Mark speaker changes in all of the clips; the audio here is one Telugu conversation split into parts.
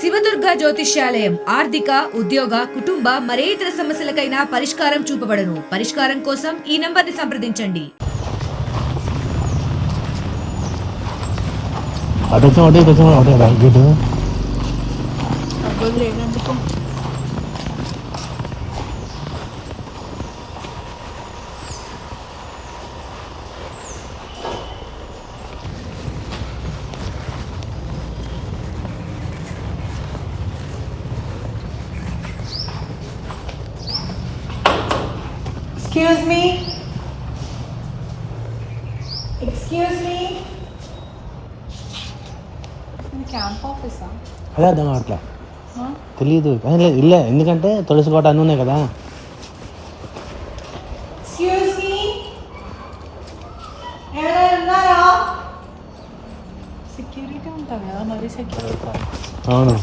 Speaker 1: శివదుర్గ జ్యోతిష్యాలయం ఆర్థిక ఉద్యోగ కుటుంబ మరే ఇతర సమస్యలకైనా పరిష్కారం చూపబడను. పరిష్కారం కోసం ఈ నంబర్ని సంప్రదించండి.
Speaker 2: Excuse me. Excuse me. ఇది క్యాంప్ ఆఫీసా?
Speaker 3: అదే అర్థం కావట్లే, తెలీదు. ఇల్లే, ఎందుకంటే తులసి కోట అన్నీ ఉన్నాయి కదా.
Speaker 2: Excuse me. ఎవరైనా ఉన్నారా? సెక్యూరిటీ ఉంటారు కదా, మరి సెక్యూరిటీ.
Speaker 3: అవును,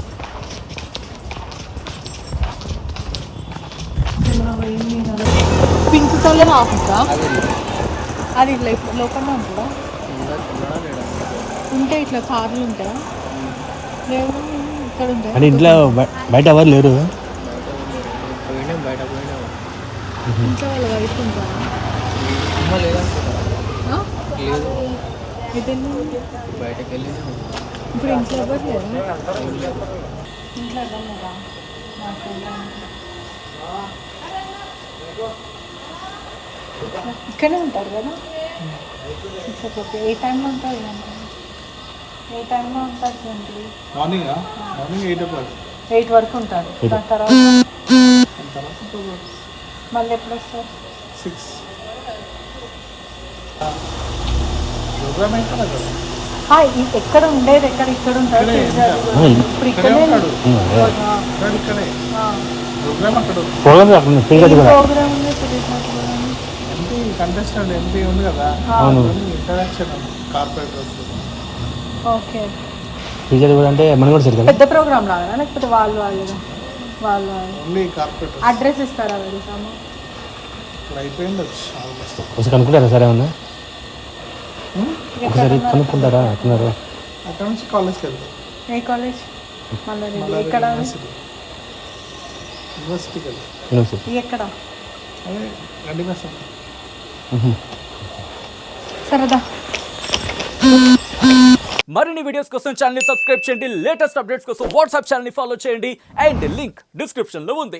Speaker 2: పింక్ కలర్ ఆఫీసా? అది ఇట్లా లోపల ఉంటుందా? ఉంటే ఇట్లా కార్లు ఉంటాయా? లేవు, ఇక్కడ ఉంటాయి.
Speaker 3: అంటే ఇంట్లో బయట ఎవరు లేరు.
Speaker 2: ఇంట్లో వాళ్ళ వైఫ్ ఉంటారా? ఇప్పుడు ఇంట్లో ఎవరు లేరా? ఇంట్లో ఎవరు లేరా? ఇక్కడే ఉంటారు కదా. ఏ టైంలో ఉంటుంది? ఏ టైంలో ఉంటుంది?
Speaker 4: మార్నింగ్
Speaker 2: 8 వరకు ఉంటారు. దాని తర్వాత మళ్ళీ ఎప్పుడు వస్తారు?
Speaker 4: 6 ప్రోగ్రామ్ అయితే
Speaker 2: ఎక్కడ ఉండేది? ఇక్కడ ఉంటారు. ఇప్పుడు ఇక్కడే
Speaker 4: ప్రోగ్రామ్ అక్కడ
Speaker 3: ప్రోగ్రామ్
Speaker 2: ప్రోగ్రామ్ ఉంది.
Speaker 4: కంటెస్టెంట్ ఎంపీ ఉంది కదా, ఇంటరాక్షన్ కార్పొరేటర్స్.
Speaker 2: ఓకే,
Speaker 3: టీచర్ కూడా అంటే మనం కూడా సరి కదా.
Speaker 2: పెద్ద ప్రోగ్రామ్ లాగా లేకపోతే వాళ్ళు
Speaker 4: ఓన్లీ కార్పొరేటర్.
Speaker 2: అడ్రస్ ఇస్తారా? వెళ్తాము.
Speaker 4: ఇక్కడ అయిపోయింది ఆల్మోస్ట్.
Speaker 3: ఒకసారి కనుక్కుంటారా సరే ఏమన్నా? ఒకసారి కనుక్కుంటారా? అంటున్నారు
Speaker 4: అక్కడ నుంచి కాలేజ్కి వెళ్తాం.
Speaker 2: ఏ కాలేజ్? మళ్ళీ ఎక్కడ?
Speaker 4: యూనివర్సిటీకి వెళ్తాం.
Speaker 3: యూనివర్సిటీ
Speaker 2: ఎక్కడ?
Speaker 4: అదే గండి బస్.
Speaker 2: సరదా.
Speaker 5: మరిన్ని వీడియోస్ కోసం ఛానల్ ని సబ్స్క్రైబ్ చేయండి. లేటెస్ట్ అప్డేట్స్ కోసం వాట్సాప్ ఛానల్ ని ఫాలో చేయండి. అండ్ లింక్ డిస్క్రిప్షన్ లో ఉంది.